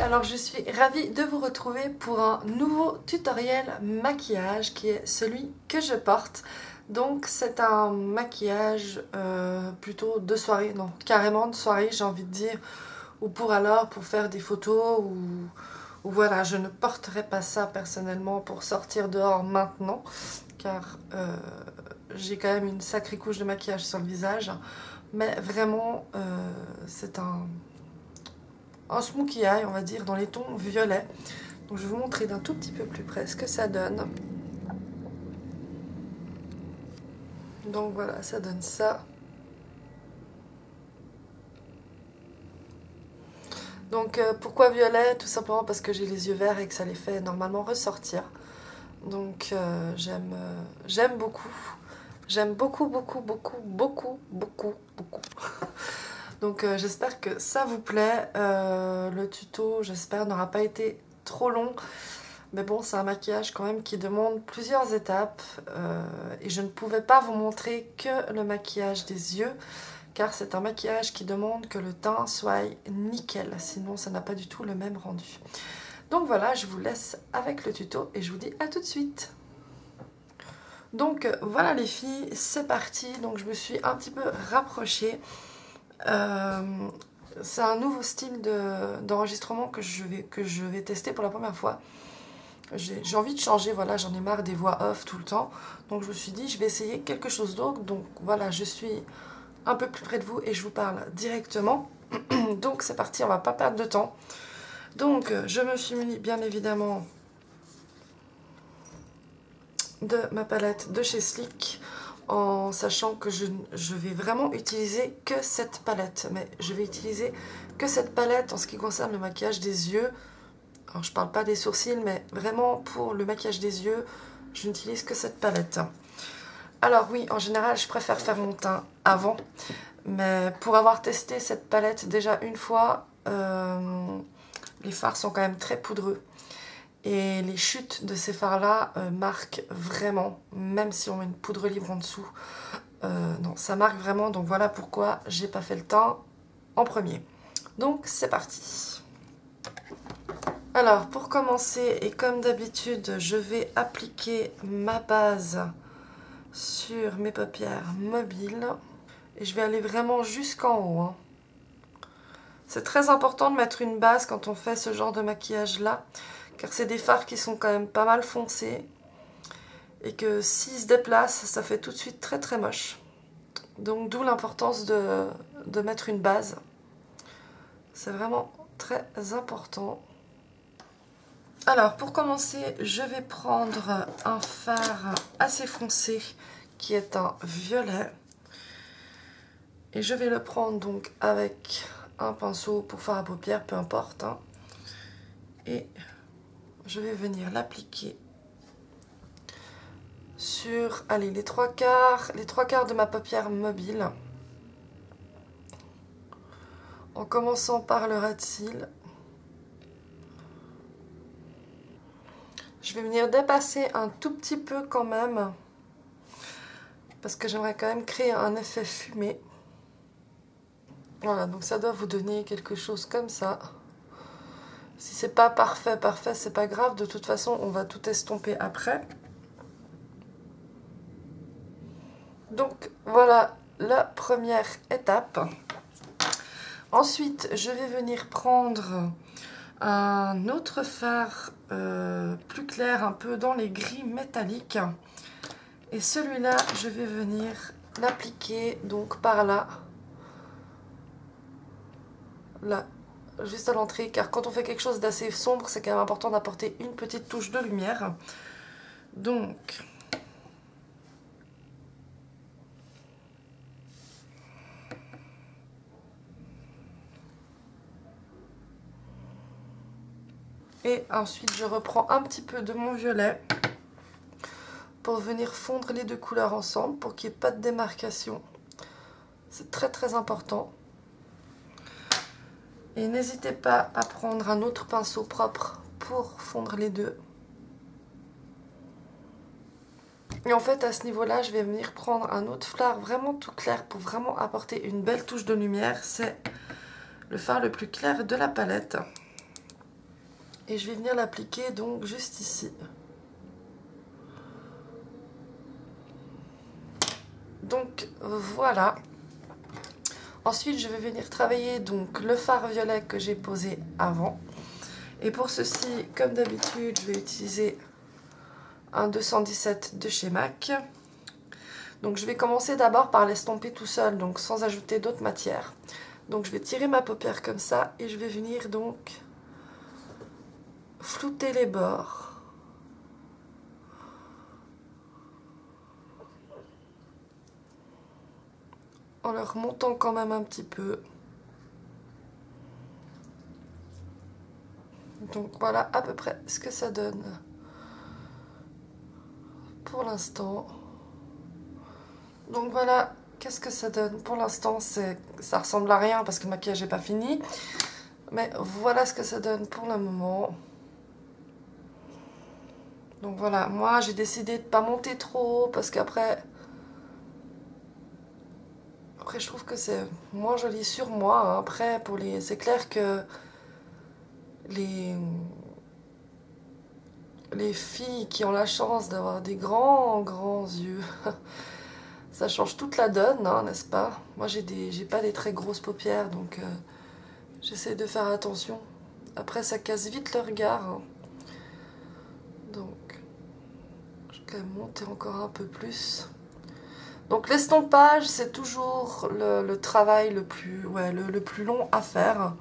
alors je suis ravie de vous retrouver pour un nouveau tutoriel maquillage qui est celui que je porte. Donc c'est un maquillage plutôt de soirée, non carrément de soirée j'ai envie de dire, ou pour faire des photos ou voilà, je ne porterai pas ça personnellement pour sortir dehors maintenant car j'ai quand même une sacrée couche de maquillage sur le visage, mais vraiment c'est un smokey eye, on va dire, dans les tons violets. Donc je vais vous montrer d'un tout petit peu plus près ce que ça donne. Donc voilà, ça donne ça. Donc pourquoi violet? Tout simplement parce que j'ai les yeux verts et que ça les fait normalement ressortir. Donc j'aime beaucoup. J'aime beaucoup. Donc j'espère que ça vous plaît. Le tuto, j'espère, n'aura pas été trop long. Mais bon, c'est un maquillage quand même qui demande plusieurs étapes. Et je ne pouvais pas vous montrer que le maquillage des yeux, car c'est un maquillage qui demande que le teint soit nickel. Sinon, ça n'a pas du tout le même rendu. Donc voilà, je vous laisse avec le tuto et je vous dis à tout de suite. Donc voilà les filles, c'est parti. Donc je me suis un petit peu rapprochée. C'est un nouveau style d'enregistrement que je vais tester pour la première fois. J'ai envie de changer, voilà, j'en ai marre des voix off tout le temps. Donc je me suis dit, je vais essayer quelque chose d'autre. Donc voilà, je suis un peu plus près de vous et je vous parle directement. Donc c'est parti, on va pas perdre de temps. Donc je me suis munie bien évidemment de ma palette de chez Sleek, en sachant que je vais vraiment utiliser que cette palette. Mais je vais utiliser que cette palette en ce qui concerne le maquillage des yeux. Alors je parle pas des sourcils, mais vraiment pour le maquillage des yeux, je n'utilise que cette palette. Alors oui, en général, je préfère faire mon teint avant. Mais pour avoir testé cette palette déjà une fois, les fards sont quand même très poudreux. Et les chutes de ces fards-là marquent vraiment, même si on met une poudre libre en dessous. Non, ça marque vraiment, donc voilà pourquoi j'ai pas fait le teint en premier. Donc c'est parti. Alors pour commencer, et comme d'habitude, je vais appliquer ma base sur mes paupières mobiles. Et je vais aller vraiment jusqu'en haut, hein. C'est très important de mettre une base quand on fait ce genre de maquillage-là, car c'est des fards qui sont quand même pas mal foncés et que s'ils se déplacent, ça fait tout de suite très très moche. Donc d'où l'importance de mettre une base. C'est vraiment très important. Alors pour commencer, je vais prendre un fard assez foncé qui est un violet. Et je vais le prendre donc avec un pinceau pour fard à paupières, peu importe, hein. Et je vais venir l'appliquer sur, allez, les trois quarts de ma paupière mobile. En commençant par le ras de cils. Je vais venir dépasser un tout petit peu quand même, parce que j'aimerais quand même créer un effet fumé. Voilà, donc ça doit vous donner quelque chose comme ça. Si c'est pas parfait, c'est pas grave. De toute façon, on va tout estomper après. Donc voilà la première étape. Ensuite, je vais venir prendre un autre fard plus clair, un peu dans les gris métalliques. Et celui-là, je vais venir l'appliquer donc par là. Là, juste à l'entrée, car quand on fait quelque chose d'assez sombre, c'est quand même important d'apporter une petite touche de lumière. Donc, et ensuite je reprends un petit peu de mon violet pour venir fondre les deux couleurs ensemble pour qu'il n'y ait pas de démarcation. C'est très très important. Et n'hésitez pas à prendre un autre pinceau propre pour fondre les deux. Et en fait, à ce niveau-là, je vais venir prendre un autre fard vraiment tout clair pour vraiment apporter une belle touche de lumière. C'est le fard le plus clair de la palette. Et je vais venir l'appliquer donc juste ici. Donc voilà. Ensuite, je vais venir travailler donc le fard violet que j'ai posé avant. Et pour ceci, comme d'habitude, je vais utiliser un 217 de chez MAC. Donc je vais commencer d'abord par l'estomper tout seul, donc sans ajouter d'autres matières. Donc je vais tirer ma paupière comme ça et je vais venir donc flouter les bords. En le remontant quand même un petit peu. Donc voilà à peu près ce que ça donne pour l'instant. Donc voilà, qu'est-ce que ça donne pour l'instant, ça ressemble à rien parce que le maquillage n'est pas fini. Mais voilà ce que ça donne pour le moment. Donc voilà, moi j'ai décidé de ne pas monter trop haut parce qu'après... Après je trouve que c'est moins joli sur moi. Hein. Après, c'est clair que les filles qui ont la chance d'avoir des grands yeux... Ça change toute la donne, hein, n'est-ce pas? Moi, j'ai pas des très grosses paupières, donc j'essaie de faire attention. Après, ça casse vite le regard. Hein. Donc, je vais quand même monter encore un peu plus. Donc, l'estompage, c'est toujours le travail le plus long à faire.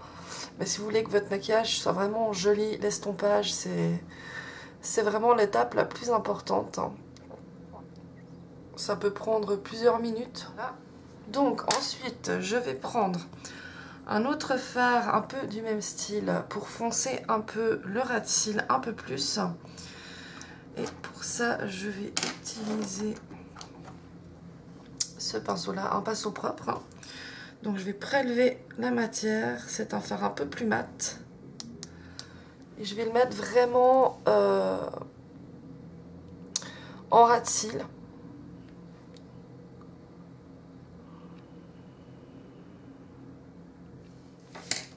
Mais si vous voulez que votre maquillage soit vraiment joli, l'estompage, c'est vraiment l'étape la plus importante. Hein. Ça peut prendre plusieurs minutes. Donc ensuite, je vais prendre un autre fard un peu du même style pour foncer un peu le ras de cils un peu plus. Et pour ça, je vais utiliser ce pinceau-là, un pinceau propre. Donc je vais prélever la matière. C'est un fard un peu plus mat. Et je vais le mettre vraiment en ras de cils.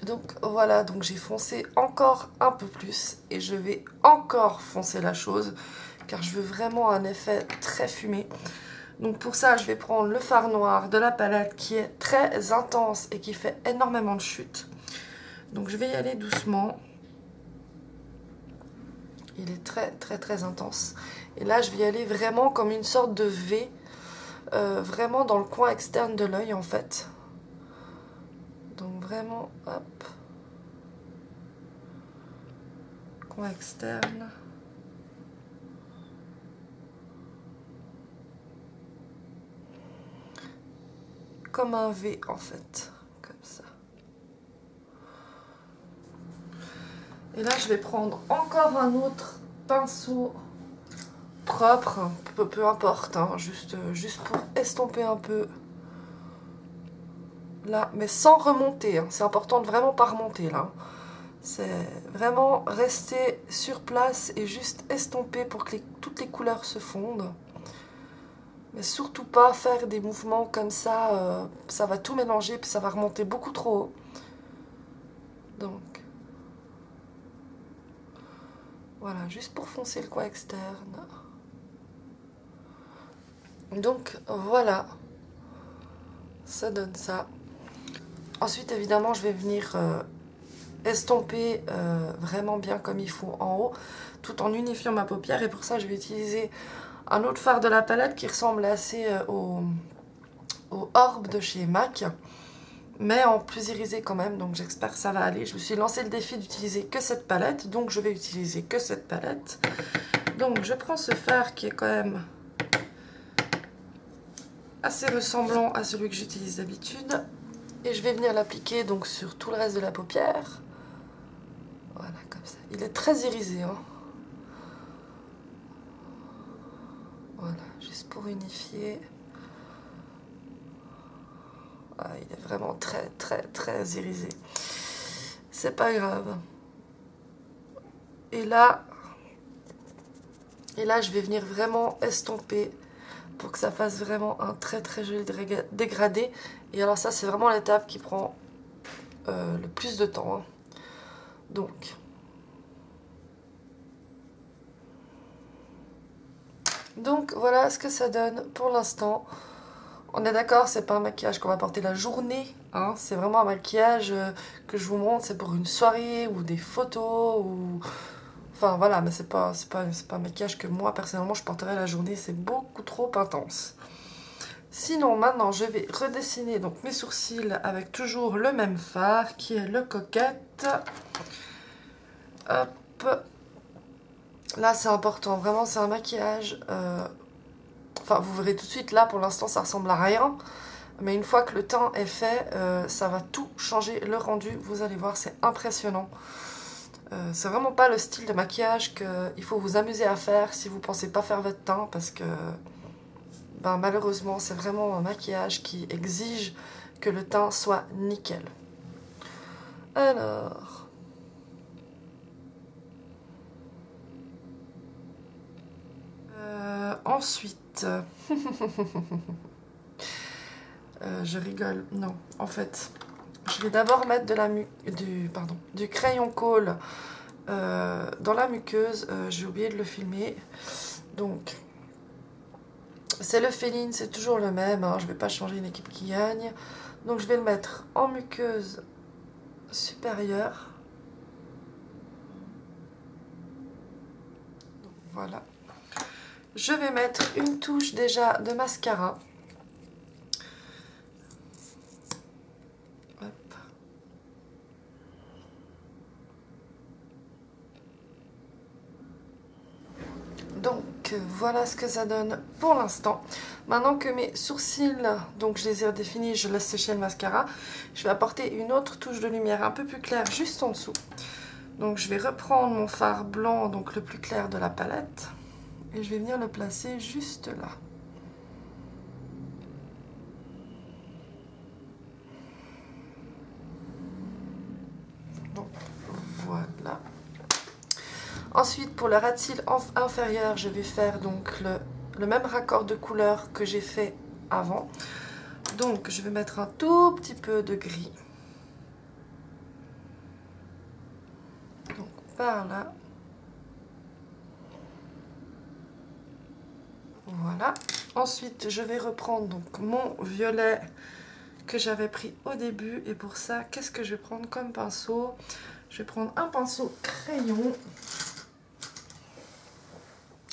Donc voilà, donc j'ai foncé encore un peu plus et je vais encore foncer la chose car je veux vraiment un effet très fumé. Donc pour ça, je vais prendre le fard noir de la palette qui est très intense et qui fait énormément de chute. Donc je vais y aller doucement. Il est très intense. Et là, je vais y aller vraiment comme une sorte de V, vraiment dans le coin externe de l'œil en fait. Donc vraiment, hop. Coin externe. Comme un V en fait. Comme ça. Et là, je vais prendre encore un autre pinceau propre. Peu importe, hein, juste pour estomper un peu. Là, mais sans remonter, hein. C'est important de vraiment pas remonter là. C'est vraiment rester sur place et juste estomper pour que toutes les couleurs se fondent. Mais surtout pas faire des mouvements comme ça, ça va tout mélanger puis ça va remonter beaucoup trop haut. Donc, voilà, juste pour foncer le coin externe. Donc, voilà, ça donne ça. Ensuite, évidemment, je vais venir estomper vraiment bien comme il faut en haut, tout en unifiant ma paupière. Et pour ça, je vais utiliser un autre fard de la palette qui ressemble assez au Orb de chez MAC, mais en plus irisé quand même, donc j'espère que ça va aller. Je me suis lancé le défi d'utiliser que cette palette, donc je vais utiliser que cette palette. Donc je prends ce fard qui est quand même assez ressemblant à celui que j'utilise d'habitude. Et je vais venir l'appliquer donc sur tout le reste de la paupière. Voilà, comme ça. Il est très irisé, hein. Voilà, juste pour unifier. Ah, il est vraiment très irisé. C'est pas grave. Et là, je vais venir vraiment estomper pour que ça fasse vraiment un très joli dégradé. Et alors ça, c'est vraiment l'étape qui prend le plus de temps. Hein. Donc, Donc voilà ce que ça donne pour l'instant. On est d'accord, c'est pas un maquillage qu'on va porter la journée, hein. C'est vraiment un maquillage que je vous montre, c'est pour une soirée ou des photos ou... Enfin voilà, mais c'est pas un maquillage que moi personnellement je porterai la journée, c'est beaucoup trop intense. Sinon maintenant je vais redessiner donc mes sourcils avec toujours le même fard qui est le Coquette. Hop. Là c'est important, vraiment c'est un maquillage... Enfin vous verrez tout de suite, là pour l'instant ça ressemble à rien. Mais une fois que le teint est fait, ça va tout changer le rendu. Vous allez voir, c'est impressionnant. C'est vraiment pas le style de maquillage qu'il faut vous amuser à faire si vous pensez pas faire votre teint, parce que ben, malheureusement c'est vraiment un maquillage qui exige que le teint soit nickel. Alors... ensuite... je rigole, non, en fait... Je vais d'abord mettre du crayon colle dans la muqueuse. J'ai oublié de le filmer. Donc, c'est le Féline, c'est toujours le même. Hein, je ne vais pas changer une équipe qui gagne. Donc, je vais le mettre en muqueuse supérieure. Donc, voilà. Je vais mettre une touche déjà de mascara. Donc voilà ce que ça donne pour l'instant. Maintenant que mes sourcils, donc je les ai redéfinis, je laisse sécher le mascara. Je vais apporter une autre touche de lumière un peu plus claire juste en dessous. Donc je vais reprendre mon fard blanc, donc le plus clair de la palette. Et je vais venir le placer juste là. Donc voilà. Ensuite, pour le ras de cils inférieur, je vais faire donc le même raccord de couleur que j'ai fait avant. Donc, je vais mettre un tout petit peu de gris. Donc, par là. Voilà. Ensuite, je vais reprendre donc mon violet que j'avais pris au début. Et pour ça, qu'est-ce que je vais prendre comme pinceau? Je vais prendre un pinceau crayon.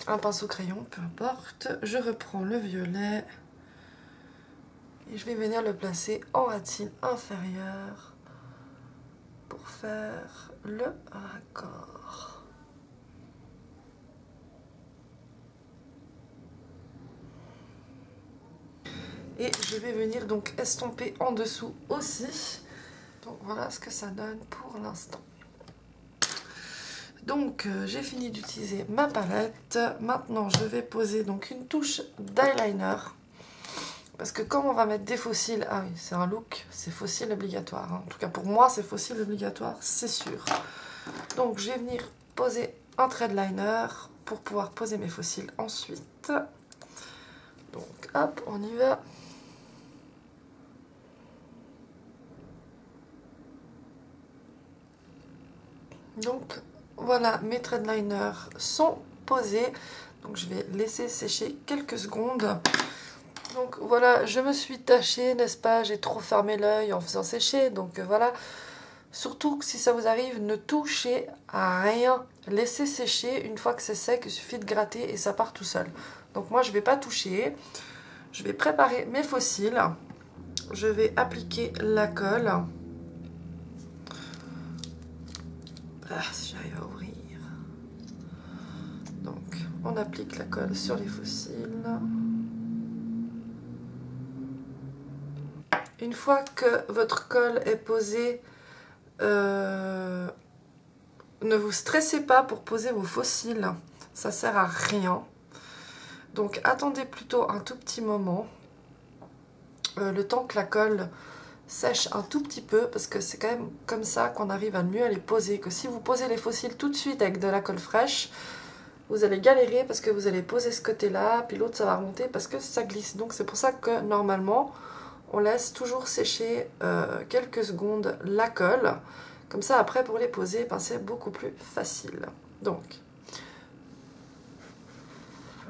Un pinceau crayon, peu importe. Je reprends le violet et je vais venir le placer en ras de cils inférieur pour faire le raccord. Et je vais venir donc estomper en dessous aussi. Donc voilà ce que ça donne pour l'instant. Donc j'ai fini d'utiliser ma palette. Maintenant je vais poser donc une touche d'eyeliner. Parce que comme on va mettre des faux cils, ah oui c'est un look, c'est faux cils obligatoire. Hein. En tout cas pour moi c'est faux cils obligatoire, c'est sûr. Donc je vais venir poser un trait de liner pour pouvoir poser mes faux cils ensuite. Donc hop, on y va. Donc voilà, mes traits de liner sont posés. Donc je vais laisser sécher quelques secondes. Donc voilà, je me suis tachée, n'est-ce pas? J'ai trop fermé l'œil en faisant sécher. Donc voilà, surtout que si ça vous arrive, ne touchez à rien. Laissez sécher, une fois que c'est sec, il suffit de gratter et ça part tout seul. Donc moi je ne vais pas toucher. Je vais préparer mes faux cils. Je vais appliquer la colle. Ah, si j'arrive à ouvrir. Donc, on applique la colle sur les faux cils. Une fois que votre colle est posée, ne vous stressez pas pour poser vos faux cils. Ça sert à rien. Donc, attendez plutôt un tout petit moment. Le temps que la colle sèche un tout petit peu, parce que c'est quand même comme ça qu'on arrive à mieux les poser. Que si vous posez les faux cils tout de suite avec de la colle fraîche, vous allez galérer parce que vous allez poser ce côté-là, puis l'autre ça va remonter parce que ça glisse. Donc c'est pour ça que normalement, on laisse toujours sécher quelques secondes la colle. Comme ça après pour les poser, ben, c'est beaucoup plus facile. Donc,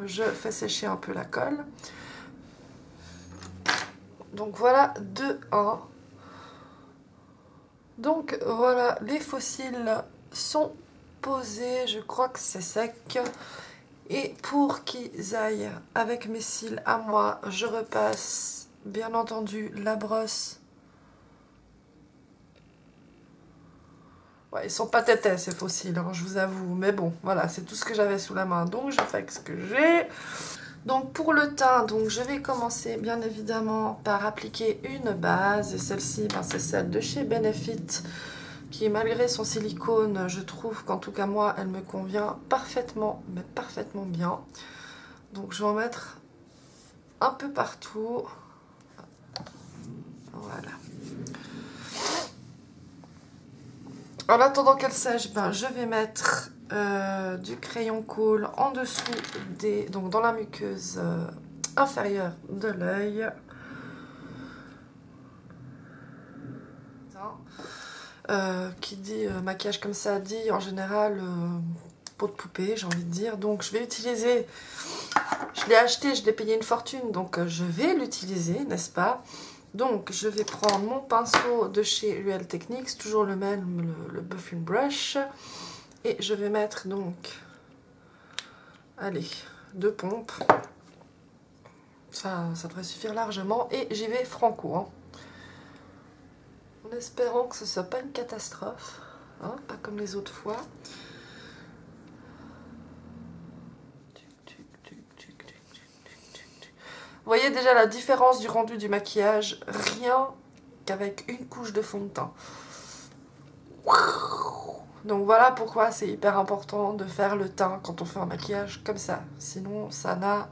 je fais sécher un peu la colle. Donc voilà, 2-1. Donc voilà, les fossiles sont posés. Je crois que c'est sec. Et pour qu'ils aillent avec mes cils à moi, je repasse bien entendu la brosse. Ouais, ils sont pas tétés ces fossiles, hein, je vous avoue. Mais bon, voilà, c'est tout ce que j'avais sous la main. Donc je fais avec ce que j'ai. Donc pour le teint, donc je vais commencer bien évidemment par appliquer une base. Et celle-ci, ben, c'est celle de chez Benefit, qui malgré son silicone, je trouve qu'en tout cas moi, elle me convient parfaitement, mais parfaitement bien. Donc je vais en mettre un peu partout. Voilà. En attendant qu'elle sèche, ben, je vais mettre du crayon cool en dessous donc dans la muqueuse inférieure de l'œil. Qui dit maquillage comme ça dit en général peau de poupée, j'ai envie de dire. Donc je vais utiliser, je l'ai acheté, je l'ai payé une fortune, donc je vais l'utiliser, n'est-ce pas? Donc je vais prendre mon pinceau de chez Real Techniques, toujours le même, le Buffing Brush. Et je vais mettre donc, allez, 2 pompes. Ça devrait suffire largement. Et j'y vais franco, hein. En espérant que ce ne soit pas une catastrophe, hein, pas comme les autres fois. Vous voyez déjà la différence du rendu du maquillage, rien qu'avec une couche de fond de teint. Donc voilà pourquoi c'est hyper important de faire le teint quand on fait un maquillage comme ça. Sinon, ça n'a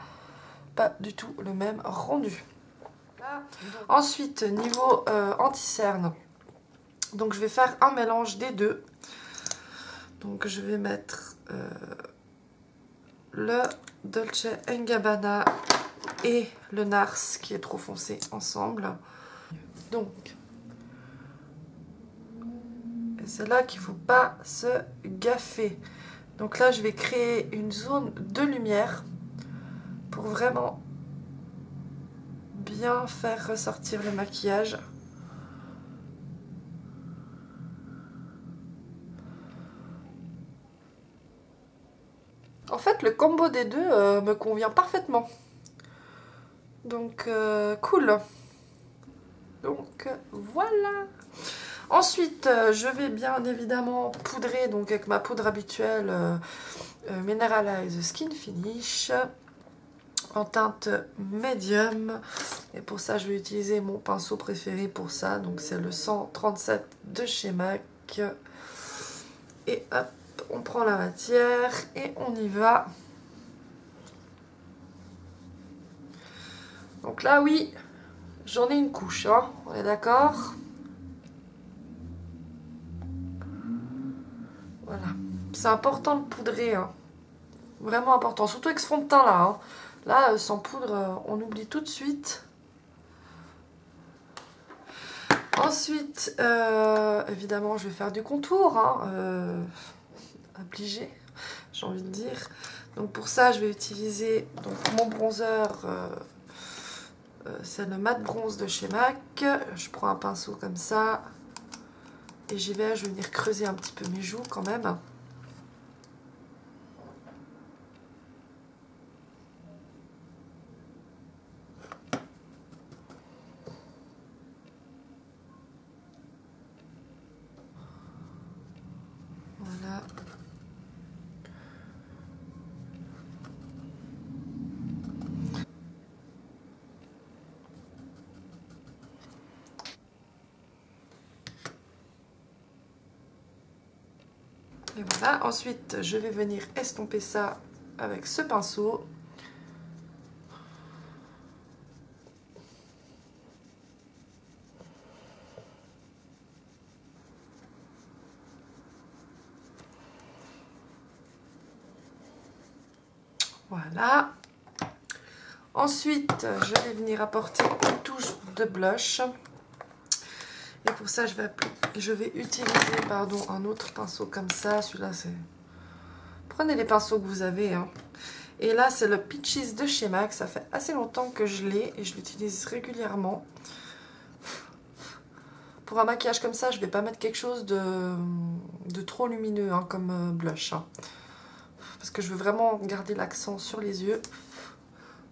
pas du tout le même rendu. Ensuite, niveau anti-cerne, donc je vais faire un mélange des deux. Donc je vais mettre le Dolce & Gabbana et le Nars qui est trop foncé ensemble. Donc, c'est là qu'il ne faut pas se gaffer. Donc là, je vais créer une zone de lumière pour vraiment bien faire ressortir le maquillage. En fait, le combo des deux me convient parfaitement. Donc, cool. Donc, voilà. Ensuite, je vais bien évidemment poudrer donc avec ma poudre habituelle Mineralize Skin Finish en teinte médium. Et pour ça, je vais utiliser mon pinceau préféré pour ça. Donc, c'est le 137 de chez MAC. Et hop, on prend la matière et on y va. Donc là, oui, j'en ai une couche, hein, on est d'accord? Voilà. C'est important de poudrer, hein. Vraiment important. Surtout avec ce fond de teint là. Hein. Là, sans poudre, on oublie tout de suite. Ensuite, évidemment, je vais faire du contour. Hein, obligé, j'ai envie de dire. Donc pour ça, je vais utiliser donc, mon bronzer. C'est le mat bronze de chez MAC. Je prends un pinceau comme ça. Et j'y vais, je vais venir creuser un petit peu mes joues quand même. Voilà. Et voilà, ensuite je vais venir estomper ça avec ce pinceau. Voilà. Ensuite, je vais venir apporter une touche de blush. Et pour ça, je vais utiliser un autre pinceau comme ça. Celui-là, c'est... Prenez les pinceaux que vous avez. Hein. Et là, c'est le Peaches de chez MAC. Ça fait assez longtemps que je l'ai et je l'utilise régulièrement. Pour un maquillage comme ça, je ne vais pas mettre quelque chose de trop lumineux hein, comme blush. Hein. Parce que je veux vraiment garder l'accent sur les yeux.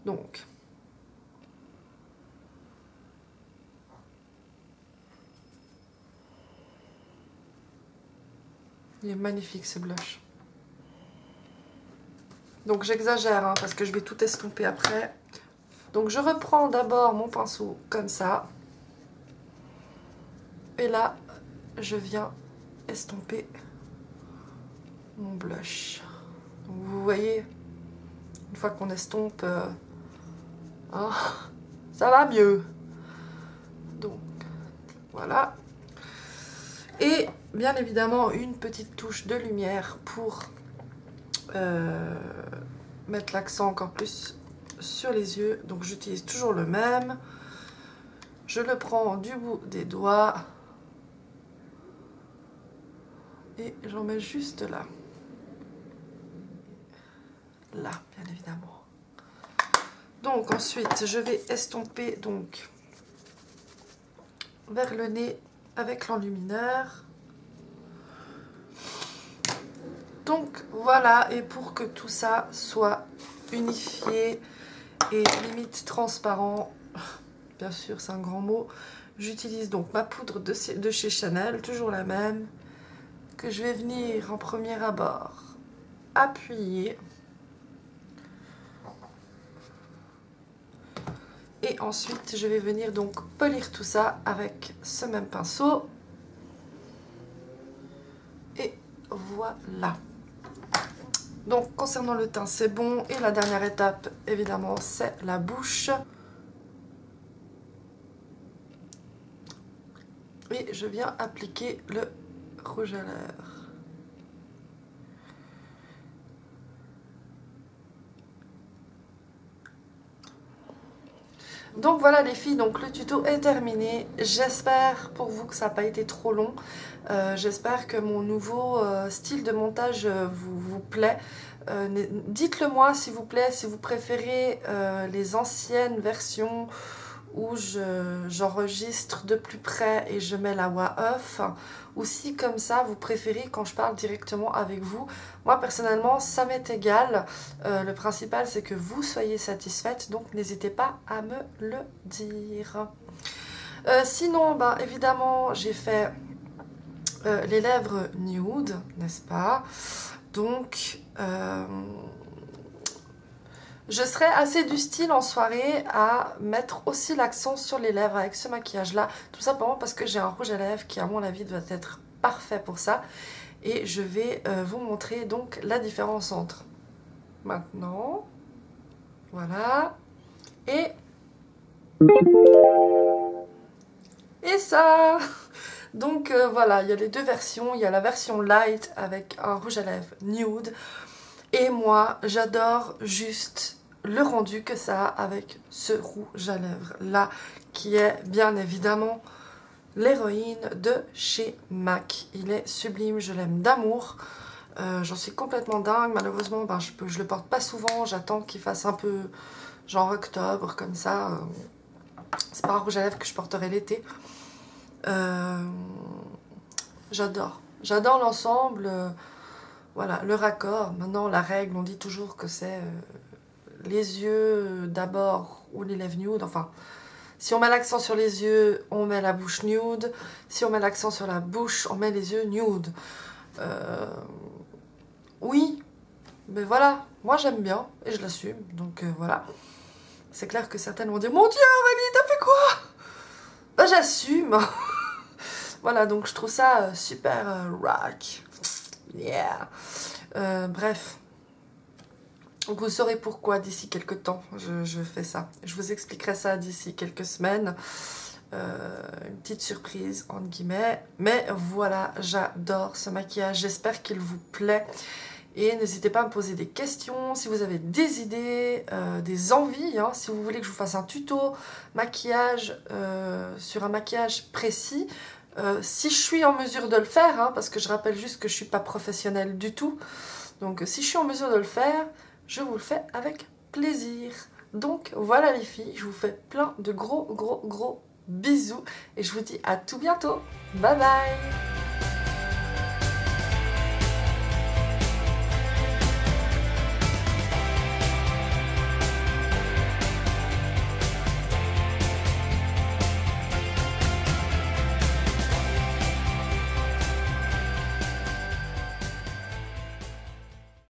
Donc... il est magnifique ce blush. Donc j'exagère hein, parce que je vais tout estomper après. Donc je reprends d'abord mon pinceau comme ça. Et là, je viens estomper mon blush. Donc vous voyez, une fois qu'on estompe, hein, ça va mieux. Donc voilà. Et bien évidemment une petite touche de lumière pour mettre l'accent encore plus sur les yeux. Donc j'utilise toujours le même. Je le prends du bout des doigts. Et j'en mets juste là. Là, bien évidemment. Donc ensuite, je vais estomper donc vers le nez avec l'enlumineur. Donc voilà, et pour que tout ça soit unifié et limite transparent, bien sûr c'est un grand mot, j'utilise donc ma poudre de chez Chanel, toujours la même, que je vais venir en premier abord appuyer. Et ensuite je vais venir donc polir tout ça avec ce même pinceau. Et voilà. Donc concernant le teint c'est bon, et la dernière étape évidemment c'est la bouche. Et je viens appliquer le rouge à lèvres. Donc voilà les filles, donc le tuto est terminé. J'espère pour vous que ça n'a pas été trop long. J'espère que mon nouveau style de montage vous plaît. Dites-le moi s'il vous plaît, si vous préférez les anciennes versions où j'enregistre de plus près et je mets la voix off, ou si comme ça vous préférez quand je parle directement avec vous. Moi personnellement ça m'est égal, le principal c'est que vous soyez satisfaite, donc n'hésitez pas à me le dire. Sinon bah, évidemment j'ai fait les lèvres nude, n'est-ce pas? Donc je serais assez du style en soirée à mettre aussi l'accent sur les lèvres avec ce maquillage là, tout simplement parce que j'ai un rouge à lèvres qui à mon avis doit être parfait pour ça, et je vais vous montrer donc la différence entre maintenant, voilà, et ça. Donc voilà, il y a les deux versions, il y a la version light avec un rouge à lèvres nude, et moi j'adore juste le rendu que ça a avec ce rouge à lèvres là, qui est bien évidemment l'héroïne de chez MAC. Il est sublime, je l'aime d'amour. J'en suis complètement dingue. Malheureusement ben, je le porte pas souvent, j'attends qu'il fasse un peu genre octobre comme ça. C'est pas un rouge à lèvres que je porterai l'été. J'adore l'ensemble. Voilà, le raccord. Maintenant la règle, on dit toujours que c'est les yeux d'abord ou les lèvres nude. Enfin, si on met l'accent sur les yeux, on met la bouche nude. Si on met l'accent sur la bouche, on met les yeux nude. Oui, mais voilà, moi j'aime bien et je l'assume. Donc voilà. C'est clair que certaines vont dire « Mon Dieu, Aurélie, t'as fait quoi ?» Ben j'assume. Voilà, donc je trouve ça super rock. Yeah. Bref. Donc vous saurez pourquoi d'ici quelques temps je fais ça. Je vous expliquerai ça d'ici quelques semaines. Une petite surprise entre guillemets. Mais voilà, j'adore ce maquillage. J'espère qu'il vous plaît. Et n'hésitez pas à me poser des questions, si vous avez des idées, des envies, hein, si vous voulez que je vous fasse un tuto maquillage sur un maquillage précis. Si je suis en mesure de le faire, hein, parce que je rappelle juste que je ne suis pas professionnelle du tout. Donc si je suis en mesure de le faire, je vous le fais avec plaisir. Donc voilà les filles, je vous fais plein de gros bisous et je vous dis à tout bientôt. Bye bye.